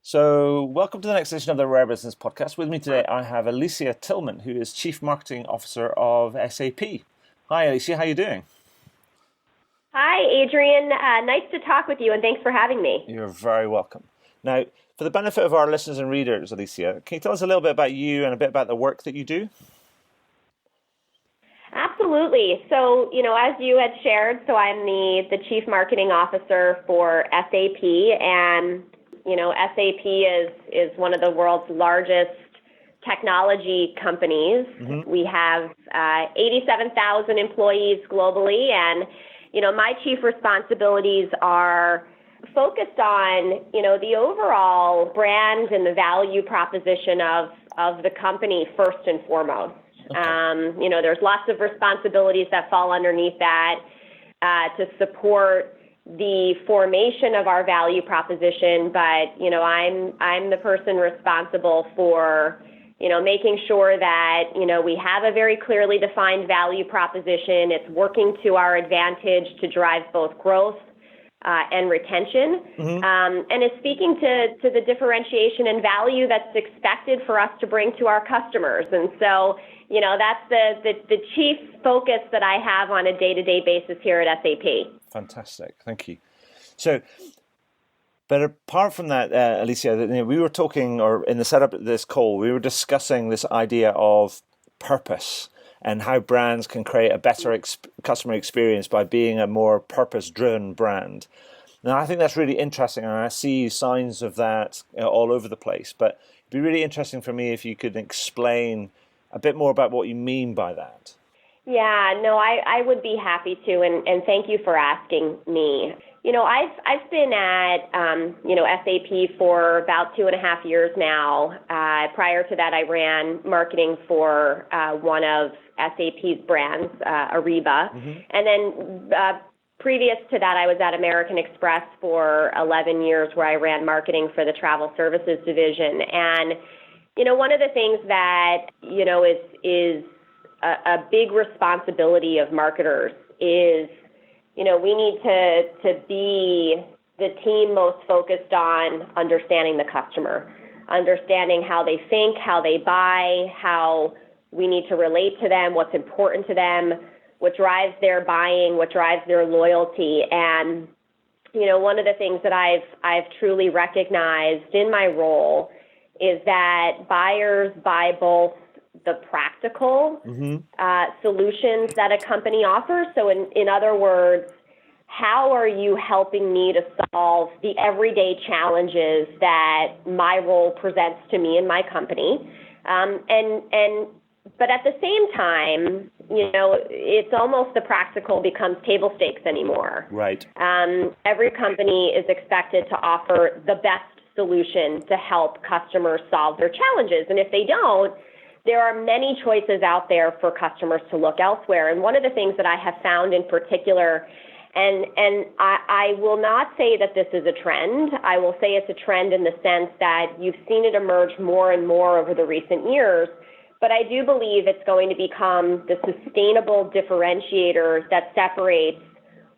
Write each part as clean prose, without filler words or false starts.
So, welcome to the next edition of the Rare Business Podcast. With me today, I have Alicia Tillman, who is Chief Marketing Officer of SAP. Hi, Alicia. How are you doing? Hi, Adrian. Nice to talk with you, and thanks for having me. You're very welcome. Now, for the benefit of our listeners and readers, Alicia, can you tell us a little bit about you and a bit about the work that you do? Absolutely. So, as you had shared, I'm the Chief Marketing Officer for SAP, and SAP is one of the world's largest technology companies. Mm-hmm. We have 87,000 employees globally, and my chief responsibilities are focused on the overall brand and the value proposition of the company first and foremost. Okay. There's lots of responsibilities that fall underneath that to support the formation of our value proposition, but I'm the person responsible for making sure that we have a very clearly defined value proposition. It's working to our advantage to drive both growth and retention, mm-hmm. And it's speaking to the differentiation and value that's expected for us to bring to our customers. And so that's the chief focus that I have on a day-to-day basis here at SAP. Fantastic. Thank you. So, but apart from that, Alicia, we were talking, or in the setup of this call, we were discussing this idea of purpose and how brands can create a better customer experience by being a more purpose-driven brand. Now, I think that's really interesting, and I see signs of that all over the place. But it'd be really interesting for me if you could explain a bit more about what you mean by that. Yeah, no, I would be happy to, and thank you for asking me. I've been at SAP for about 2.5 years now. Prior to that, I ran marketing for one of SAP's brands, Ariba, mm-hmm. And then previous to that, I was at American Express for 11 years, where I ran marketing for the travel services division. And one of the things that is a big responsibility of marketers is, we need to be the team most focused on understanding the customer, understanding how they think, how they buy, how we need to relate to them, what's important to them, what drives their buying, what drives their loyalty. And, one of the things that I've truly recognized in my role is that buyers buy both the practical mm-hmm. Solutions that a company offers. So in other words, how are you helping me to solve the everyday challenges that my role presents to me and my company? But at the same time, it's almost the practical becomes table stakes anymore. Right. Every company is expected to offer the best solution to help customers solve their challenges. And if they don't, there are many choices out there for customers to look elsewhere. And one of the things that I have found in particular, and I will not say that this is a trend. I will say it's a trend in the sense that you've seen it emerge more and more over the recent years. But I do believe it's going to become the sustainable differentiator that separates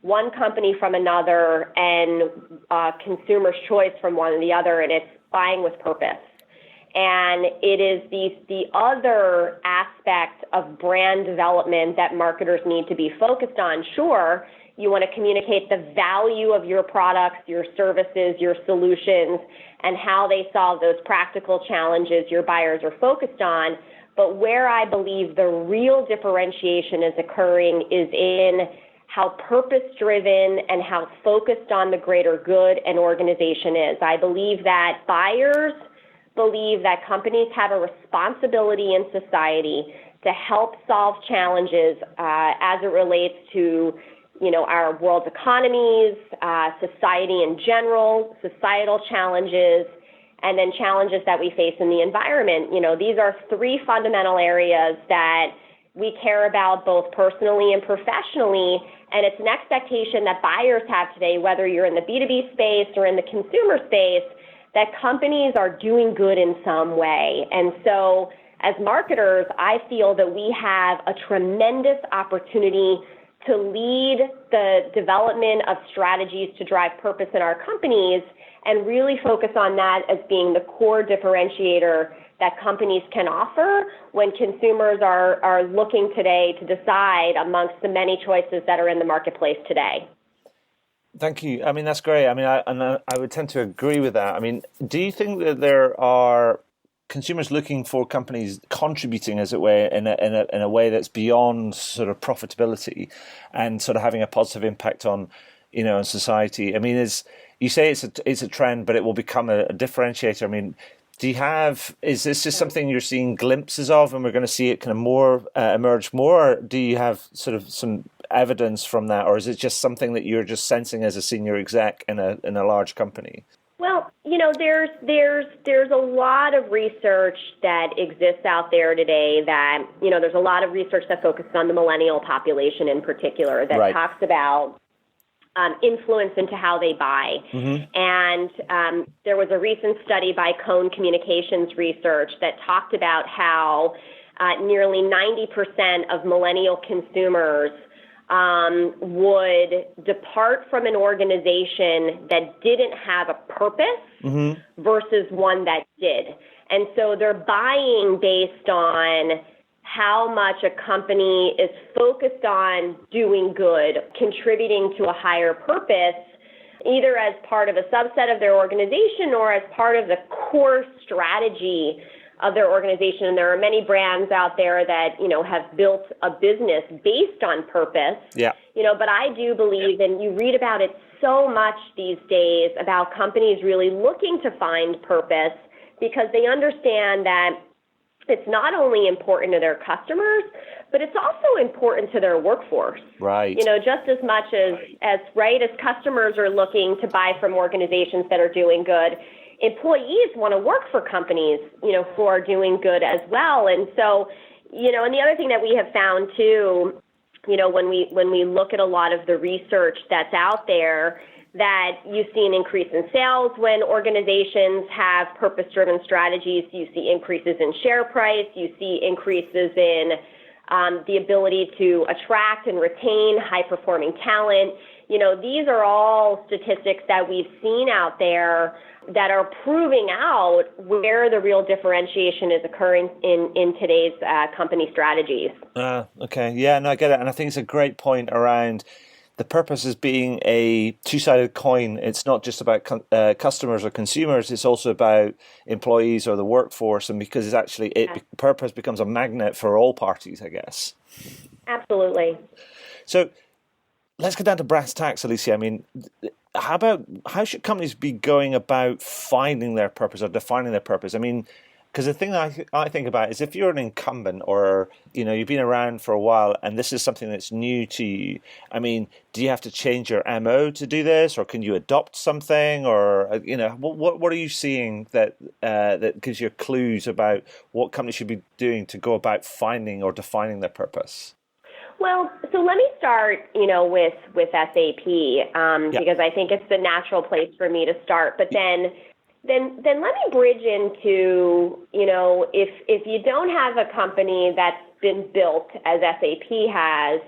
one company from another and consumer's choice from one and the other, and it's buying with purpose. And it is the other aspect of brand development that marketers need to be focused on. Sure, you want to communicate the value of your products, your services, your solutions, and how they solve those practical challenges your buyers are focused on. But where I believe the real differentiation is occurring is in how purpose-driven and how focused on the greater good an organization is. I believe that buyers believe that companies have a responsibility in society to help solve challenges as it relates to, our world's economies, society in general, societal challenges, and then challenges that we face in the environment. These are three fundamental areas that we care about both personally and professionally, and it's an expectation that buyers have today, whether you're in the B2B space or in the consumer space, that companies are doing good in some way. And so as marketers, I feel that we have a tremendous opportunity to lead the development of strategies to drive purpose in our companies and really focus on that as being the core differentiator that companies can offer when consumers are looking today to decide amongst the many choices that are in the marketplace today. Thank you. I mean, that's great. I mean, I would tend to agree with that. I mean, do you think that there are consumers looking for companies contributing, as it were, in a way that's beyond sort of profitability and sort of having a positive impact on, on society? I mean, you say it's a trend, but it will become a differentiator. I mean, is this just something you're seeing glimpses of, and we're going to see it kind of more emerge more? Or do you have sort of some evidence from that, or is it just something that you're just sensing as a senior exec in a large company? Well, there's a lot of research that exists out there today that, there's a lot of research that focuses on the millennial population in particular that talks about influence into how they buy. Mm-hmm. And there was a recent study by Cone Communications Research that talked about how nearly 90% of millennial consumers would depart from an organization that didn't have a purpose mm-hmm. versus one that did. And so they're buying based on how much a company is focused on doing good, contributing to a higher purpose, either as part of a subset of their organization or as part of the core strategy of their organization. And there are many brands out there that, have built a business based on purpose. Yeah. But I do believe, and you read about it so much these days, about companies really looking to find purpose because they understand that it's not only important to their customers, but it's also important to their workforce. Right. Just as much as customers are looking to buy from organizations that are doing good, employees want to work for companies, who are doing good as well. And so, and the other thing that we have found too, when we look at a lot of the research that's out there, that you see an increase in sales when organizations have purpose-driven strategies. You see increases in share price. You see increases in the ability to attract and retain high-performing talent. These are all statistics that we've seen out there that are proving out where the real differentiation is occurring in today's company strategies. Okay. Yeah, no, I get it. And I think it's a great point around the purpose as being a two-sided coin. It's not just about customers or consumers. It's also about employees or the workforce. And because it's actually, purpose becomes a magnet for all parties, I guess. Absolutely. So let's get down to brass tacks, Alicia. I mean, how should companies be going about finding their purpose or defining their purpose? I mean, because the thing that I think about is if you're an incumbent or, you've been around for a while and this is something that's new to you, I mean, do you have to change your MO to do this, or can you adopt something, or, what are you seeing that gives you clues about what companies should be doing to go about finding or defining their purpose? Well, so let me start, with SAP, because I think it's the natural place for me to start. But then let me bridge into, if you don't have a company that's been built as SAP has,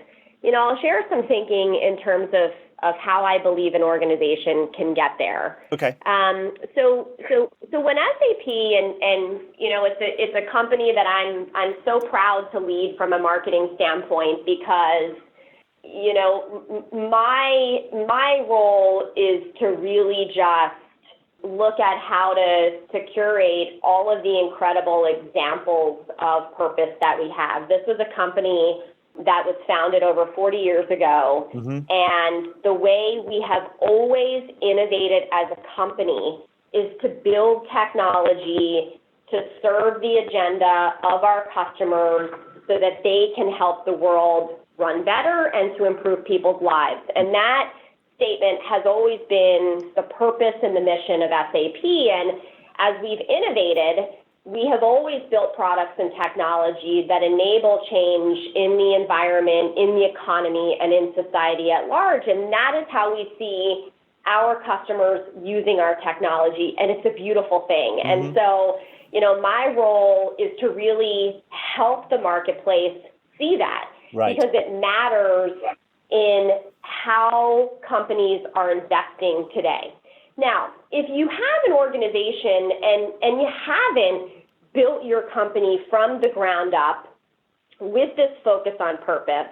I'll share some thinking in terms of how I believe an organization can get there. Okay. So when SAP and it's a company that I'm so proud to lead from a marketing standpoint because my role is to really just look at how to curate all of the incredible examples of purpose that we have. This was a company that was founded over 40 years ago. Mm-hmm. And the way we have always innovated as a company is to build technology to serve the agenda of our customers so that they can help the world run better and to improve people's lives. And that statement has always been the purpose and the mission of SAP. And as we've innovated, we have always built products and technology that enable change in the environment, in the economy, and in society at large. And that is how we see our customers using our technology, and it's a beautiful thing. Mm-hmm. And so, my role is to really help the marketplace see that. Right. Because it matters in how companies are investing today. Now, if you have an organization and you haven't built your company from the ground up with this focus on purpose,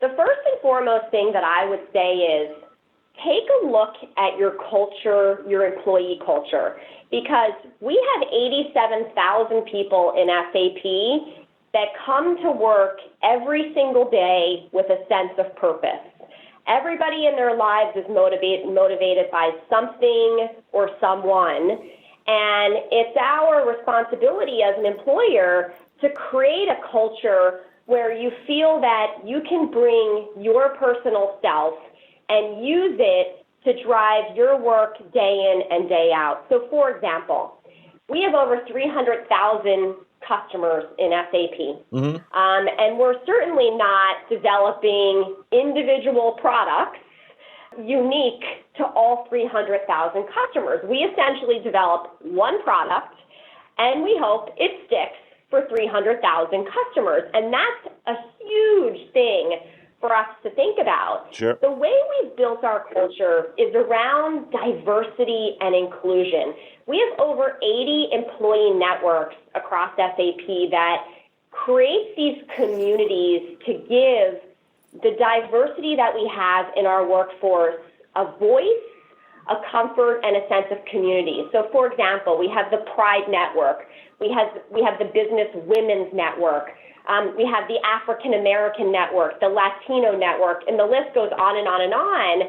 the first and foremost thing that I would say is take a look at your culture, your employee culture, because we have 87,000 people in SAP that come to work every single day with a sense of purpose. Everybody in their lives is motivated by something or someone, and it's our responsibility as an employer to create a culture where you feel that you can bring your personal self and use it to drive your work day in and day out. So, for example, we have over 300,000 customers in SAP, and we're certainly not developing individual products unique to all 300,000 customers. We essentially develop one product, and we hope it sticks for 300,000 customers, and that's a huge thing for us to think about. Sure. The way we've built our culture is around diversity and inclusion. We have over 80 employee networks across SAP that create these communities to give the diversity that we have in our workforce a voice, a comfort, and a sense of community. So, for example, we have the Pride Network. We have the Business Women's Network. We have the African American Network, the Latino Network, and the list goes on and on and on.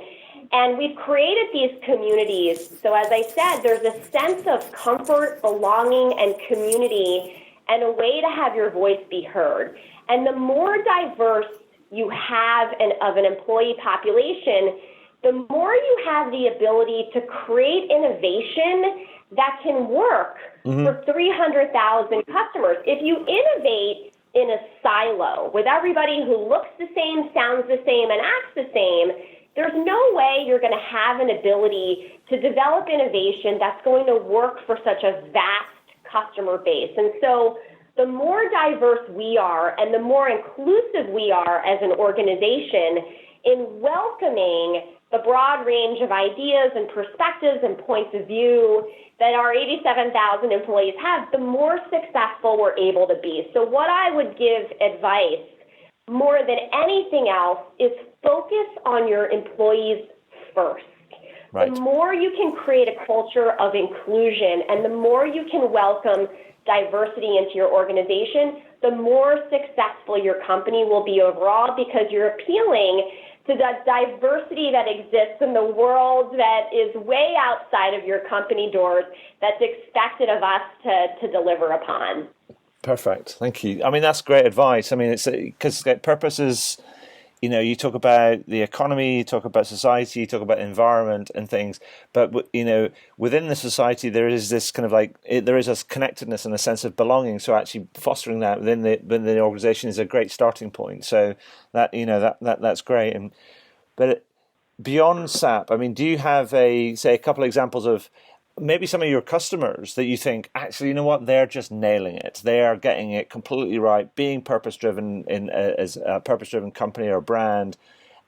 And we've created these communities. So as I said, there's a sense of comfort, belonging, and community, and a way to have your voice be heard. And the more diverse you have of an employee population, the more you have the ability to create innovation that can work for 300,000 customers. If you innovate in a silo with everybody who looks the same, sounds the same, and acts the same, there's no way you're going to have an ability to develop innovation that's going to work for such a vast customer base. And so the more diverse we are and the more inclusive we are as an organization in welcoming the broad range of ideas and perspectives and points of view that our 87,000 employees have, the more successful we're able to be. So what I would give advice more than anything else is focus on your employees first. Right. The more you can create a culture of inclusion and the more you can welcome diversity into your organization, the more successful your company will be overall, because you're appealing to the diversity that exists in the world that is way outside of your company doors that's expected of us to deliver upon. Perfect. Thank you. I mean, that's great advice. I mean, it's because purpose is, you talk about the economy, you talk about society, you talk about environment and things, but, within the society, there is this kind of there is a connectedness and a sense of belonging. So actually fostering that within the organization is a great starting point. So that's great. But beyond SAP, I mean, do you have a couple of examples of maybe some of your customers that you think, actually, you know what, they're just nailing it. They are getting it completely right, being purpose-driven as a purpose-driven company or brand.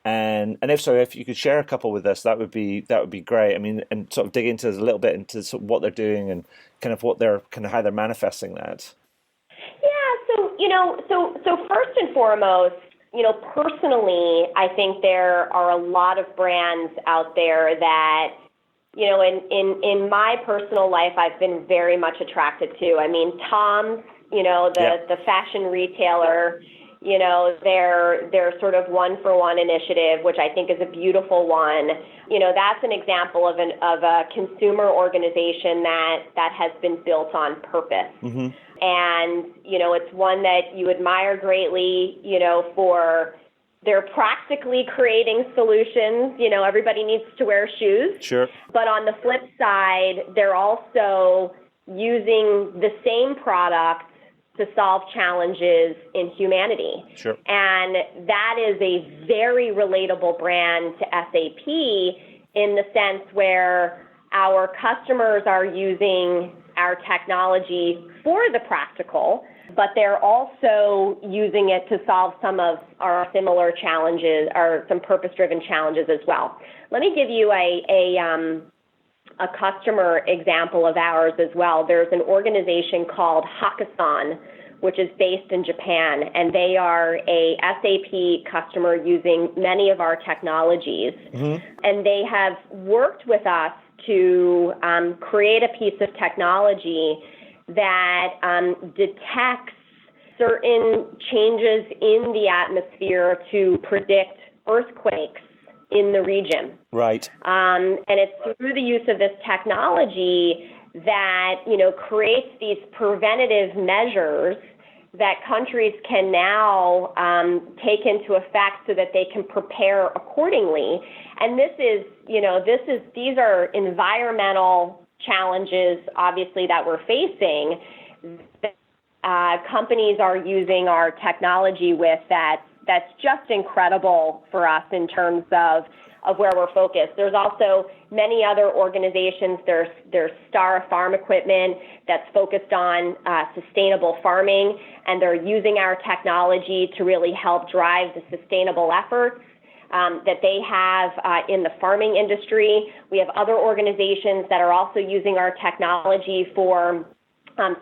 And if so, if you could share a couple with us, that would be great. I mean, and sort of dig into a little bit into sort of what they're doing and kind of how they're manifesting that. Yeah, so first and foremost, personally, I think there are a lot of brands out there that, in my personal life, I've been very much attracted to. I mean, Tom's, the fashion retailer, their sort of one-for-one initiative, which I think is a beautiful one. That's an example of a consumer organization that has been built on purpose. Mm-hmm. And, it's one that you admire greatly, for they're practically creating solutions. Everybody needs to wear shoes. Sure. But on the flip side, they're also using the same product to solve challenges in humanity. Sure. And that is a very relatable brand to SAP in the sense where our customers are using our technology for the practical, but they're also using it to solve some of our similar challenges or some purpose-driven challenges as well. Let me give you a customer example of ours as well. There's an organization called Hakkasan, which is based in Japan, and they are a SAP customer using many of our technologies. Mm-hmm. And they have worked with us to create a piece of technology that detects certain changes in the atmosphere to predict earthquakes in the region. Right. And it's through the use of this technology that, creates these preventative measures that countries can now take into effect so that they can prepare accordingly. And these are environmental challenges, obviously, that we're facing. Companies are using our technology with that's just incredible for us in terms of where we're focused. There's also many other organizations. There's Star Farm Equipment that's focused on sustainable farming, and they're using our technology to really help drive the sustainable efforts that they have in the farming industry. We have other organizations that are also using our technology for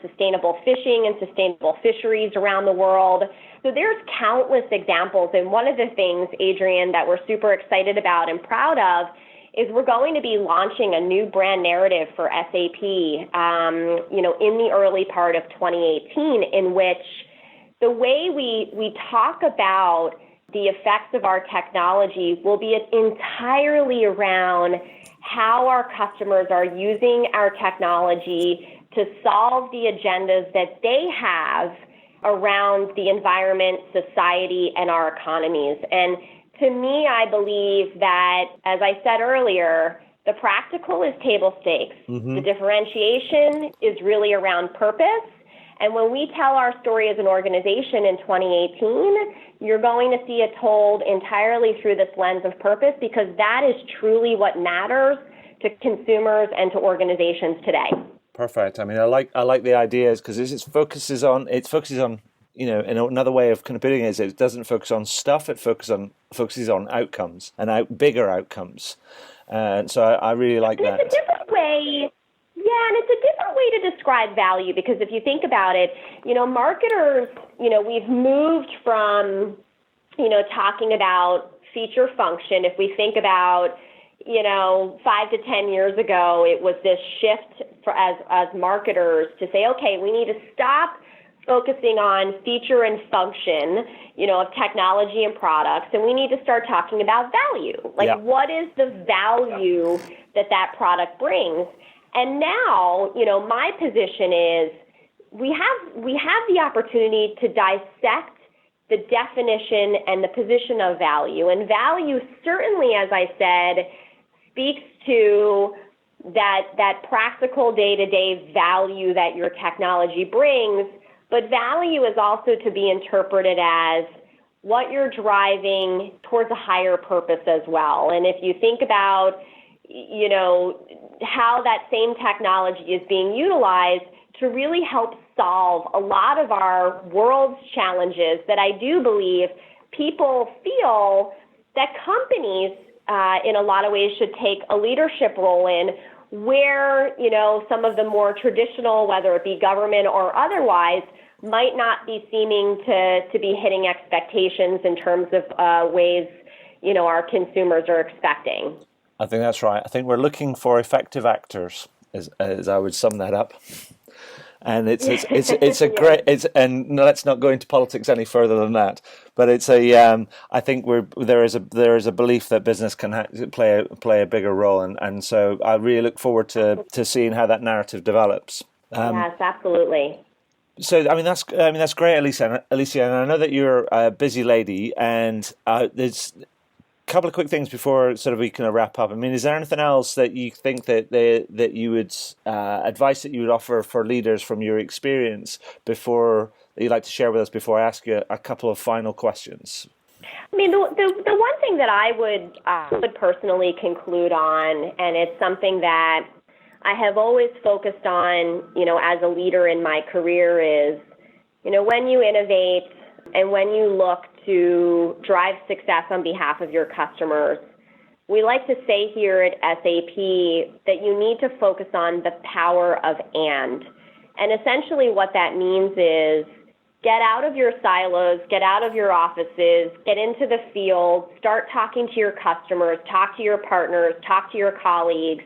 sustainable fishing and sustainable fisheries around the world. So there's countless examples. And one of the things, Adrienne, that we're super excited about and proud of is we're going to be launching a new brand narrative for SAP, in the early part of 2018, in which the way we talk about the effects of our technology will be entirely around how our customers are using our technology to solve the agendas that they have around the environment, society, and our economies. And to me, I believe that, as I said earlier, the practical is table stakes. Mm-hmm. The differentiation is really around purpose. And when we tell our story as an organization in 2018, you're going to see it told entirely through this lens of purpose, because that is truly what matters to consumers and to organizations today. Perfect. I mean, I like the ideas, because it focuses on, in another way of kind of putting it is it doesn't focus on stuff, it focuses on outcomes and bigger outcomes. And so I really like that. It's a different way. Yeah, and it's a different way to describe value, because if you think about it, marketers, we've moved from, talking about feature function. If we think about 5 to 10 years ago, it was this shift as marketers to say, okay, we need to stop focusing on feature and function, of technology and products, and we need to start talking about value. What is the value that product brings? And now, my position is we have the opportunity to dissect the definition and the position of value. And value certainly, as I said, speaks to that practical day-to-day value that your technology brings, but value is also to be interpreted as what you're driving towards a higher purpose as well. And if you think about, how that same technology is being utilized to really help solve a lot of our world's challenges that I do believe people feel that companies in a lot of ways should take a leadership role in, where, some of the more traditional, whether it be government or otherwise, might not be seeming to be hitting expectations in terms of ways, our consumers are expecting. I think that's right. I think we're looking for effective actors, as I would sum that up. And it's a great, and let's not go into politics any further than that. But it's I think there is a belief that business can play a bigger role, and so I really look forward to seeing how that narrative develops. Yes, absolutely. So I mean that's great, Alicia, and I know that you're a busy lady, and there's couple of quick things before sort of we can wrap up. I mean, is there anything else that you think that you would advice that you would offer for leaders from your experience that you'd like to share with us before I ask you a couple of final questions? I mean, the one thing that I would personally conclude on, and it's something that I have always focused on, as a leader in my career, is When you innovate and when you look to drive success on behalf of your customers, we like to say here at SAP that you need to focus on the power of and. And essentially what that means is get out of your silos, get out of your offices, get into the field, start talking to your customers, talk to your partners, talk to your colleagues,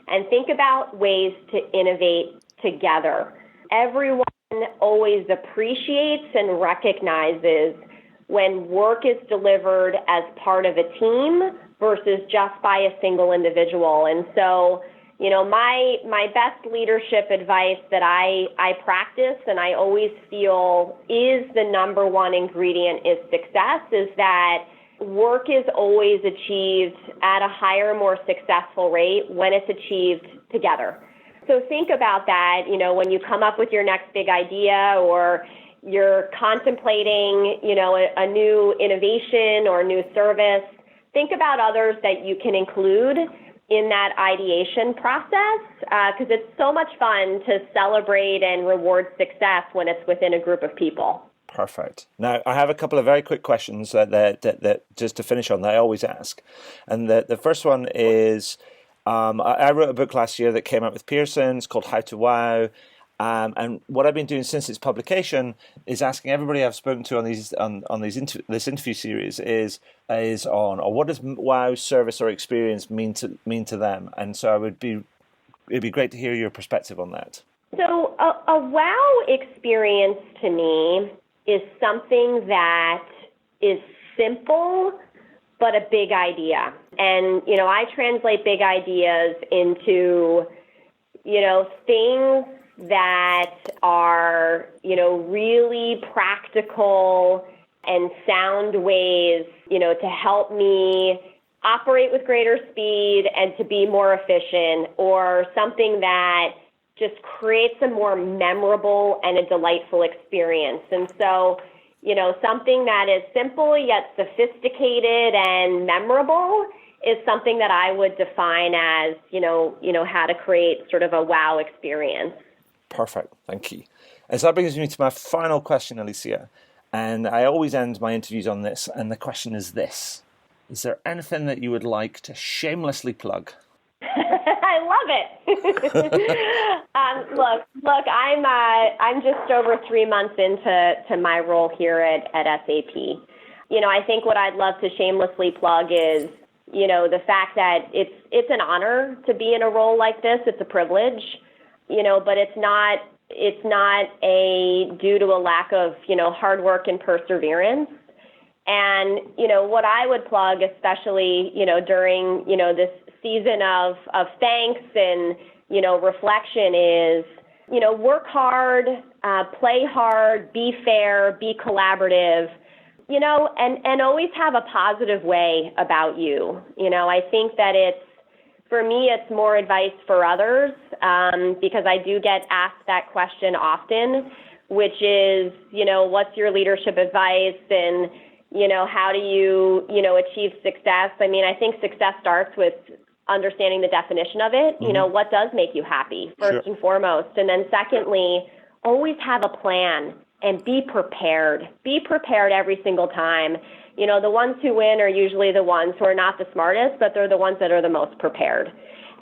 and think about ways to innovate together. Everyone always appreciates and recognizes when work is delivered as part of a team versus just by a single individual. And so, my best leadership advice that I practice and I always feel is the number one ingredient is success is that work is always achieved at a higher, more successful rate when it's achieved together. So think about that, when you come up with your next big idea or you're contemplating, a new innovation or new service, think about others that you can include in that ideation process because it's so much fun to celebrate and reward success when it's within a group of people. Perfect. Now, I have a couple of very quick questions that just to finish on that I always ask. And the first one is, I wrote a book last year that came out with Pearson. It's called How to Wow. And what I've been doing since its publication is asking everybody I've spoken to on this interview series is on, or what does wow service or experience mean to them? And so it'd be great to hear your perspective on that. So a wow experience to me is something that is simple but a big idea. And I translate big ideas into things that are, really practical and sound ways, to help me operate with greater speed and to be more efficient, or something that just creates a more memorable and a delightful experience. And so, something that is simple yet sophisticated and memorable is something that I would define as, how to create sort of a wow experience. Perfect. Thank you. And so that brings me to my final question, Alicia. And I always end my interviews on this. And the question is this. Is there anything that you would like to shamelessly plug? I love it. Look, I'm just over 3 months into my role here at SAP. I think what I'd love to shamelessly plug is, the fact that it's an honor to be in a role like this. It's a privilege. But it's not due to a lack of, hard work and perseverance. And, what I would plug, especially, during, this season of thanks and, reflection is, work hard, play hard, be fair, be collaborative, and always have a positive way about you. I think that for me, it's more advice for others because I do get asked that question often, which is, what's your leadership advice and, how do you, achieve success? I mean, I think success starts with understanding the definition of it. Mm-hmm. What does make you happy, first and foremost? And then secondly, always have a plan and be prepared. Be prepared every single time. The ones who win are usually the ones who are not the smartest, but they're the ones that are the most prepared.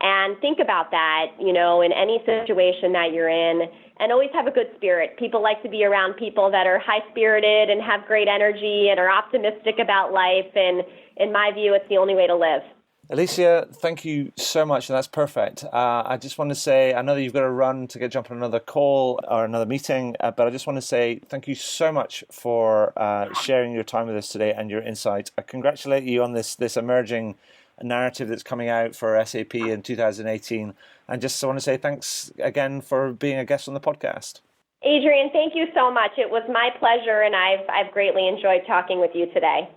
And think about that, in any situation that you're in, and always have a good spirit. People like to be around people that are high-spirited and have great energy and are optimistic about life. And in my view, it's the only way to live. Alicia, thank you so much. And that's perfect. I just want to say, I know that you've got to run to jump on another call or another meeting, but I just want to say thank you so much for sharing your time with us today and your insight. I congratulate you on this emerging narrative that's coming out for SAP in 2018. And just want to say thanks again for being a guest on the podcast. Adrian, thank you so much. It was my pleasure, and I've greatly enjoyed talking with you today.